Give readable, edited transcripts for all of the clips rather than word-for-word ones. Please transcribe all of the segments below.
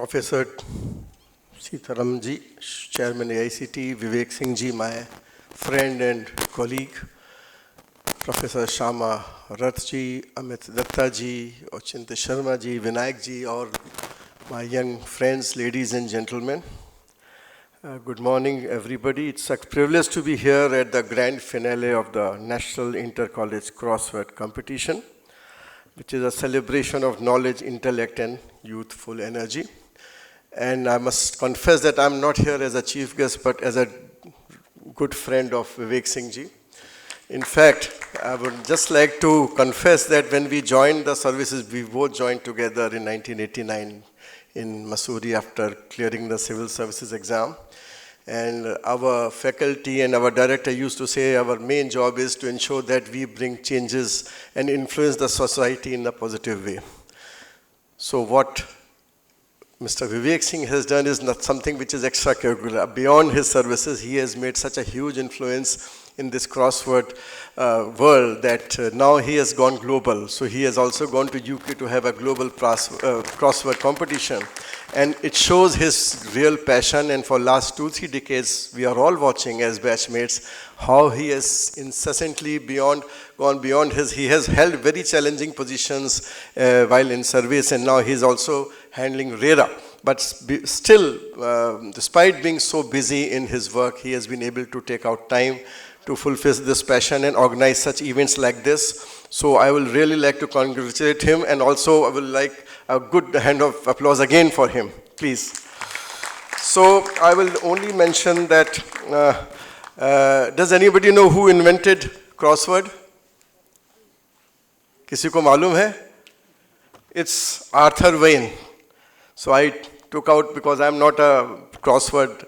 Professor Sitaram ji, Chairman AICT, Vivek Singh ji, my friend and colleague, Professor Shama Rath ji, Amit Datta ji, Ochinte Sharma ji, Vinayak ji, or my young friends, ladies and gentlemen. Good morning, everybody. It's a privilege to be here at the grand finale of the National Inter-College Crossword Competition, which is a celebration of knowledge, intellect, and youthful energy. And I must confess that I'm not here as a chief guest, but as a good friend of Vivek Singh ji. In fact, I would just like to confess that when we joined the services, we both joined together in 1989 in Mussoorie after clearing the civil services exam. And our faculty and our director used to say our main job is to ensure that we bring changes and influence the society in a positive way. So what Mr. Vivek Singh has done is not something which is extracurricular. Beyond his services, he has made such a huge influence in this crossword world that now he has gone global. So he has also gone to UK to have a global crossword competition. And it shows his real passion, and for last 2-3 decades, we are all watching as batchmates how he has incessantly gone beyond he has held very challenging positions while in service, and now he's also handling RERA. But still, despite being so busy in his work, he has been able to take out time to fulfill this passion and organize such events like this. So I will really like to congratulate him, and also I will like a good hand of applause again for him, please. So I will only mention that, does anybody know who invented crossword? किसी को मालूम है? It's Arthur Wayne. So I took out, because I'm not a crossword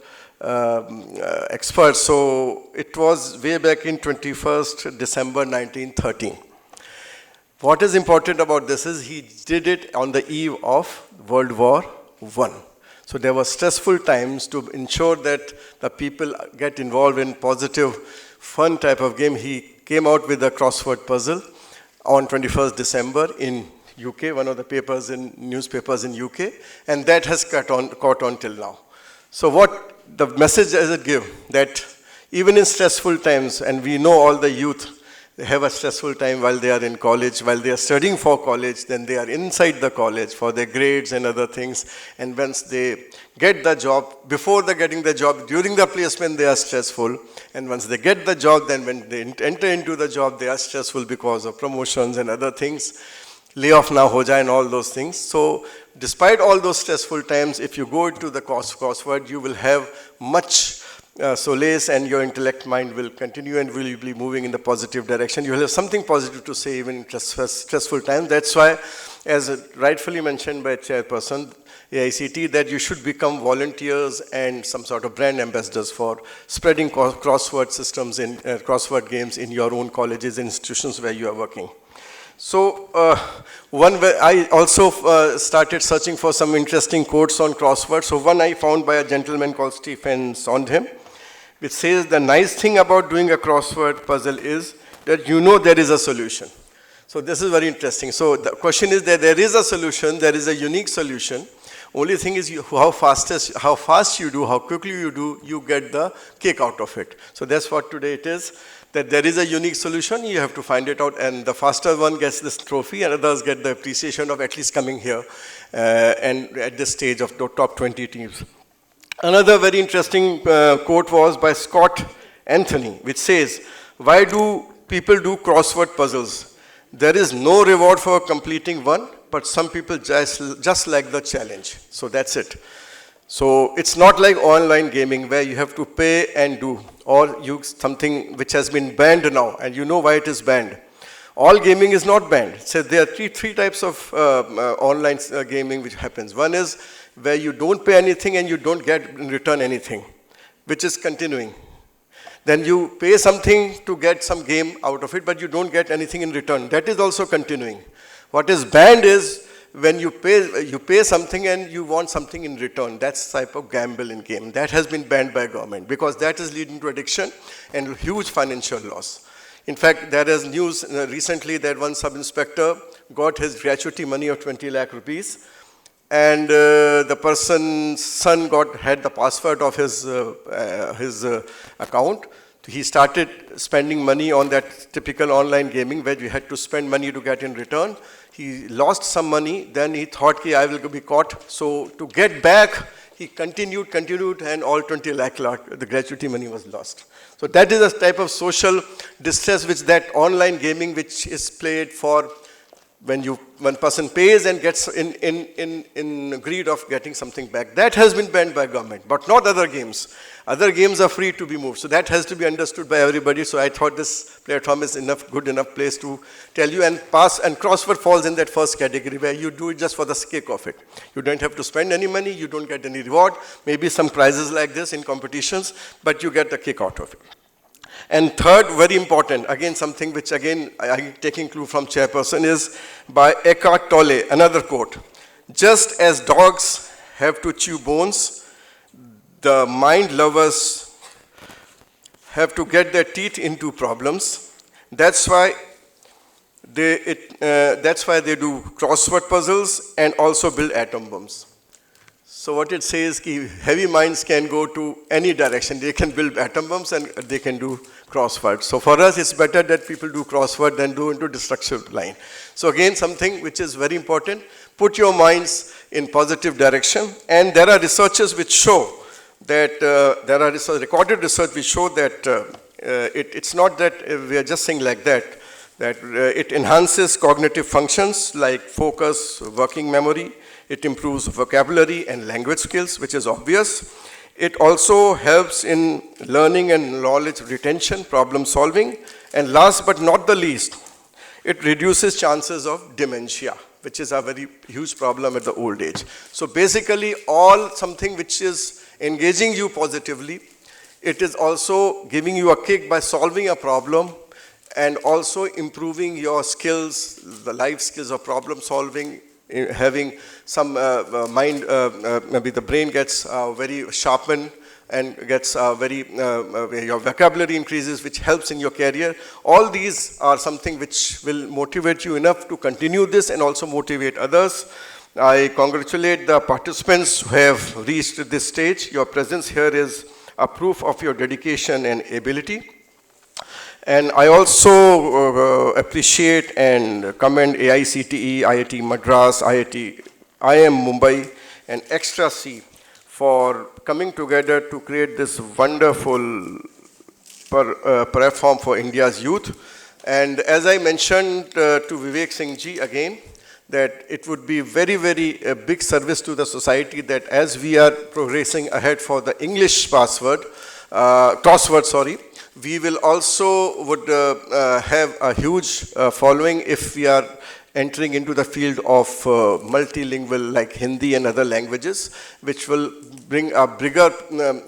expert, so it was way back in 21st December 1913. What is important about this is he did it on the eve of World War I. So there were stressful times. To ensure that the people get involved in positive, fun type of game, he came out with a crossword puzzle on 21st December in UK, one of the newspapers in UK, and that has caught on till now. So what the message does it give? That even in stressful times, and we know all the youth, they have a stressful time while they are in college, while they are studying for college, then they are inside the college for their grades and other things. And once they get the job, before they getting the job, during the placement, they are stressful. And once they get the job, then when they enter into the job, they are stressful because of promotions and other things. Layoff na ho jaye and all those things. So despite all those stressful times, if you go into the crossword, you will have much solace, and your intellect mind will continue and will be moving in the positive direction. You will have something positive to say even in stressful times. That's why, as rightfully mentioned by Chairperson AICT, that you should become volunteers and some sort of brand ambassadors for spreading crossword systems in crossword games in your own colleges and institutions where you are working. So I also started searching for some interesting quotes on crossword. So one I found by a gentleman called Stephen Sondheim, which says the nice thing about doing a crossword puzzle is that you know there is a solution. So this is very interesting. So the question is that there is a solution, there is a unique solution. Only thing is how fast you do, how quickly you do, you get the kick out of it. So that's what today it is, that there is a unique solution, you have to find it out, and the faster one gets this trophy, and others get the appreciation of at least coming here and at this stage of the top 20 teams. Another very interesting quote was by Scott Anthony, which says, why do people do crossword puzzles? There is no reward for completing one, but some people just like the challenge. So that's it. So it's not like online gaming where you have to pay and do, or use something which has been banned now, and you know why it is banned. All gaming is not banned. So there are three types of online gaming which happens. One is where you don't pay anything and you don't get in return anything, which is continuing. Then you pay something to get some game out of it, but you don't get anything in return. That is also continuing. What is banned is when you pay something and you want something in return. That's the type of gamble in game. That has been banned by government because that is leading to addiction and huge financial loss. In fact, there is news recently that one sub-inspector got his gratuity money of 20 lakh rupees and the person's son had the password of his account. He started spending money on that typical online gaming where you had to spend money to get in return. He lost some money, then he thought, I will be caught. So to get back, he continued, and all 20 lakh, the gratuity money was lost. So that is a type of social distress which that online gaming which is played for when one person pays and gets in greed of getting something back. That has been banned by government, but not other games. Other games are free to be moved. So that has to be understood by everybody. So I thought this platform is good enough place to tell you, and crossword falls in that first category where you do it just for the sake of it. You don't have to spend any money, you don't get any reward, maybe some prizes like this in competitions, but you get a kick out of it. And third, very important, again something which again I'm taking clue from chairperson, is by Eckhart Tolle, another quote. Just as dogs have to chew bones, the mind lovers have to get their teeth into problems. That's why they do crossword puzzles and also build atom bombs. So what it says is heavy minds can go to any direction. They can build atom bombs and they can do crossword. So for us, it's better that people do crossword than do into destructive line. So again, something which is very important, put your minds in positive direction. And there are researches which show that, recorded research which show that it's not that we are just saying like that it enhances cognitive functions like focus, working memory. It improves vocabulary and language skills, which is obvious. It also helps in learning and knowledge retention, problem solving. And last but not the least, it reduces chances of dementia, which is a very huge problem at the old age. So basically, something which is engaging you positively, it is also giving you a kick by solving a problem and also improving your skills, the life skills of problem solving, having some mind, maybe the brain gets very sharpened and gets your vocabulary increases, which helps in your career. All these are something which will motivate you enough to continue this and also motivate others. I congratulate the participants who have reached this stage. Your presence here is a proof of your dedication and ability. And I also appreciate and commend AICTE, IIT Madras, IIM Mumbai, and Extra C for coming together to create this wonderful platform for India's youth. And as I mentioned to Vivek Singh ji again, that it would be very, very a big service to the society that as we are progressing ahead for the English crossword, we will also have a huge following if we are entering into the field of multilingual like Hindi and other languages, which will bring a bigger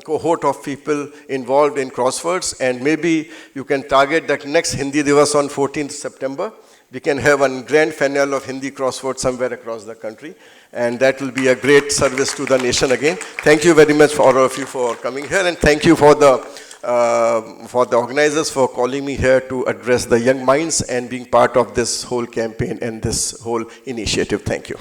cohort of people involved in crosswords. And maybe you can target that next Hindi Divas on 14th September. We can have a grand finale of Hindi crossword somewhere across the country. And that will be a great service to the nation again. Thank you very much for all of you for coming here. And thank you for the organizers for calling me here to address the young minds and being part of this whole campaign and this whole initiative. Thank you.